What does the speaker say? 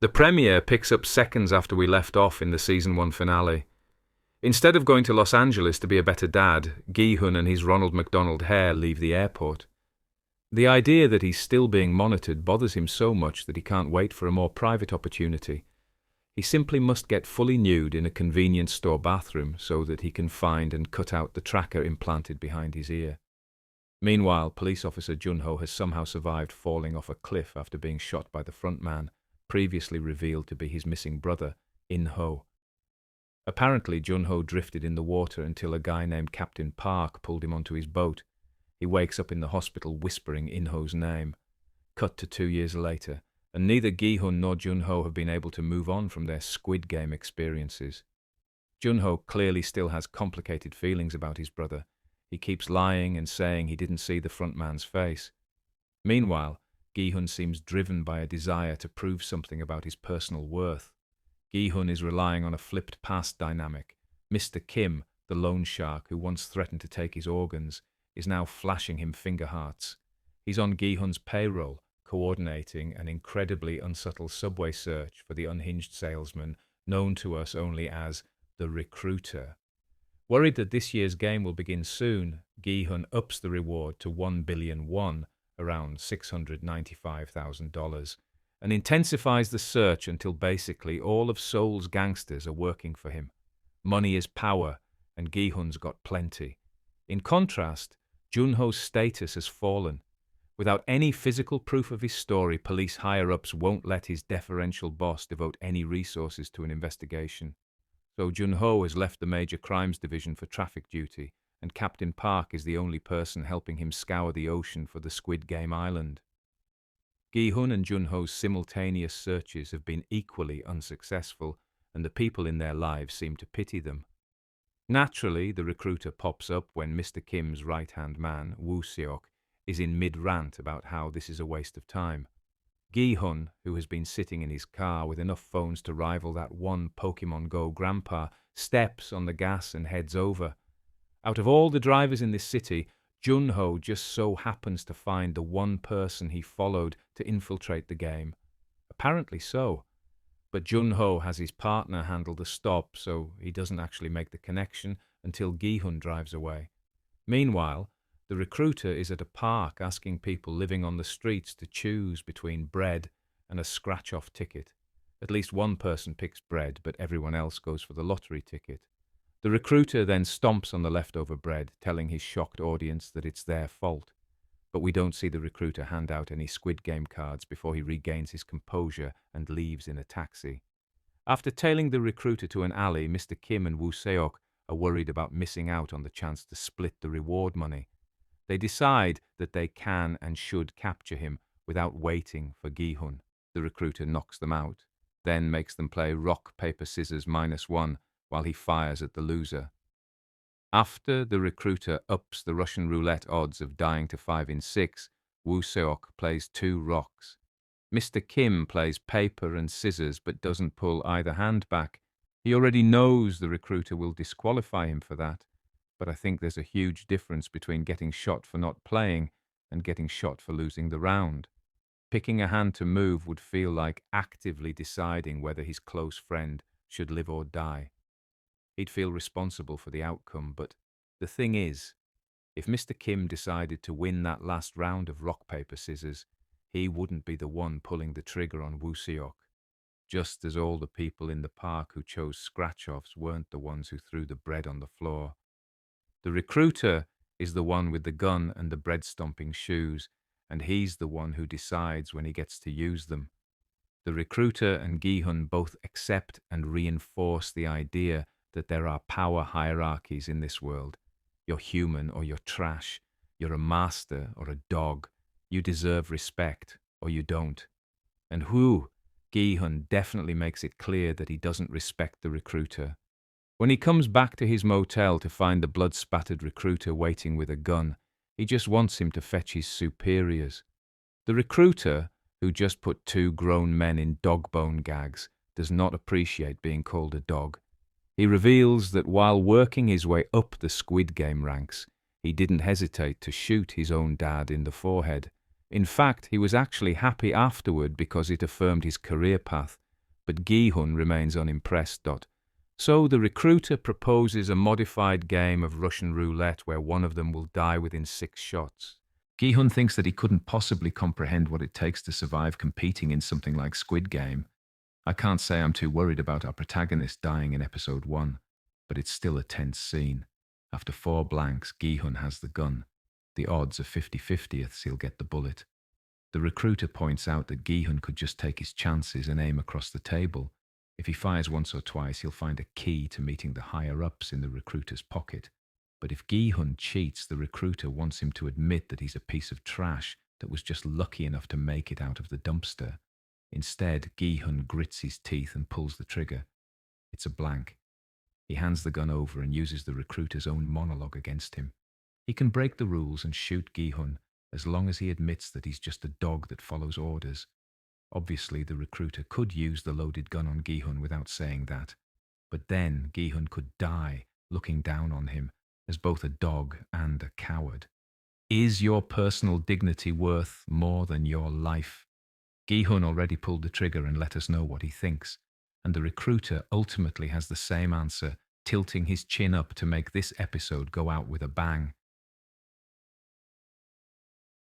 The premiere picks up seconds after we left off in the Season 1 finale. Instead of going to Los Angeles to be a better dad, Gi-hun and his Ronald McDonald hair leave the airport. The idea that he's still being monitored bothers him so much that he can't wait for a more private opportunity. He simply must get fully nude in a convenience store bathroom so that he can find and cut out the tracker implanted behind his ear. Meanwhile, police officer Junho has somehow survived falling off a cliff after being shot by the front man, previously revealed to be his missing brother, In-ho. Apparently, Junho drifted in the water until a guy named Captain Park pulled him onto his boat. He wakes up in the hospital whispering In-ho's name. Cut to 2 years later, and neither Gi-hun nor Junho have been able to move on from their Squid Game experiences. Junho clearly still has complicated feelings about his brother. He keeps lying and saying he didn't see the front man's face. Meanwhile, Gi-hun seems driven by a desire to prove something about his personal worth. Gi-hun is relying on a flipped past dynamic. Mr. Kim, the loan shark who once threatened to take his organs, is now flashing him finger hearts. He's on Gi-hun's payroll, coordinating an incredibly unsubtle subway search for the unhinged salesman known to us only as the Recruiter. Worried that this year's game will begin soon, Gi-hun ups the reward to 1 billion won, around $695,000, and intensifies the search until basically all of Seoul's gangsters are working for him. Money is power, and Gi-hun's got plenty. In contrast, Junho's status has fallen. Without any physical proof of his story, police higher-ups won't let his deferential boss devote any resources to an investigation. So Junho has left the Major Crimes Division for traffic duty, and Captain Park is the only person helping him scour the ocean for the Squid Game Island. Gi-hun and Junho's simultaneous searches have been equally unsuccessful, and the people in their lives seem to pity them. Naturally, the Recruiter pops up when Mr. Kim's right-hand man, Woo Seok, is in mid-rant about how this is a waste of time. Gi-hun, who has been sitting in his car with enough phones to rival that one Pokemon Go grandpa, steps on the gas and heads over. Out of all the drivers in this city, Junho just so happens to find the one person he followed to infiltrate the game. Apparently so. But Junho has his partner handle the stop, so he doesn't actually make the connection until Gi-hun drives away. Meanwhile, the Recruiter is at a park asking people living on the streets to choose between bread and a scratch-off ticket. At least one person picks bread, but everyone else goes for the lottery ticket. The Recruiter then stomps on the leftover bread, telling his shocked audience that it's their fault. But we don't see the Recruiter hand out any Squid Game cards before he regains his composure and leaves in a taxi. After tailing the Recruiter to an alley, Mr. Kim and Woo Seok are worried about missing out on the chance to split the reward money. They decide that they can and should capture him without waiting for Gi-hun. The Recruiter knocks them out, then makes them play rock, paper, scissors -1 while he fires at the loser. After the Recruiter ups the Russian roulette odds of dying to 5 in 6, Woo Seok plays 2 rocks. Mr. Kim plays paper and scissors but doesn't pull either hand back. He already knows the Recruiter will disqualify him for that. But I think there's a huge difference between getting shot for not playing and getting shot for losing the round. Picking a hand to move would feel like actively deciding whether his close friend should live or die. He'd feel responsible for the outcome, but the thing is, if Mr. Kim decided to win that last round of rock, paper, scissors, he wouldn't be the one pulling the trigger on Woo Seok, just as all the people in the park who chose scratch-offs weren't the ones who threw the bread on the floor. The Recruiter is the one with the gun and the bread-stomping shoes, and he's the one who decides when he gets to use them. The Recruiter and Gi-hun both accept and reinforce the idea that there are power hierarchies in this world. You're human or you're trash. You're a master or a dog. You deserve respect or you don't. And Gi-hun definitely makes it clear that he doesn't respect the Recruiter. When he comes back to his motel to find the blood-spattered Recruiter waiting with a gun, he just wants him to fetch his superiors. The Recruiter, who just put 2 grown men in dog-bone gags, does not appreciate being called a dog. He reveals that while working his way up the Squid Game ranks, he didn't hesitate to shoot his own dad in the forehead. In fact, he was actually happy afterward because it affirmed his career path but Gi-hun remains unimpressed. So the recruiter proposes a modified game of Russian roulette where one of them will die within 6 shots. Gi-hun thinks that he couldn't possibly comprehend what it takes to survive competing in something like Squid Game. I can't say I'm too worried about our protagonist dying in episode 1, but it's still a tense scene. After 4 blanks, Gi-hun has the gun. The odds are 50-50 he'll get the bullet. The recruiter points out that Gi-hun could just take his chances and aim across the table. If he fires once or twice, he'll find a key to meeting the higher-ups in the recruiter's pocket. But if Gi-hun cheats, the recruiter wants him to admit that he's a piece of trash that was just lucky enough to make it out of the dumpster. Instead, Gi-hun grits his teeth and pulls the trigger. It's a blank. He hands the gun over and uses the recruiter's own monologue against him. He can break the rules and shoot Gi-hun as long as he admits that he's just a dog that follows orders. Obviously, the recruiter could use the loaded gun on Gi-hun without saying that. But then Gi-hun could die looking down on him as both a dog and a coward. Is your personal dignity worth more than your life? Gi-hun already pulled the trigger and let us know what he thinks, and the recruiter ultimately has the same answer, tilting his chin up to make this episode go out with a bang.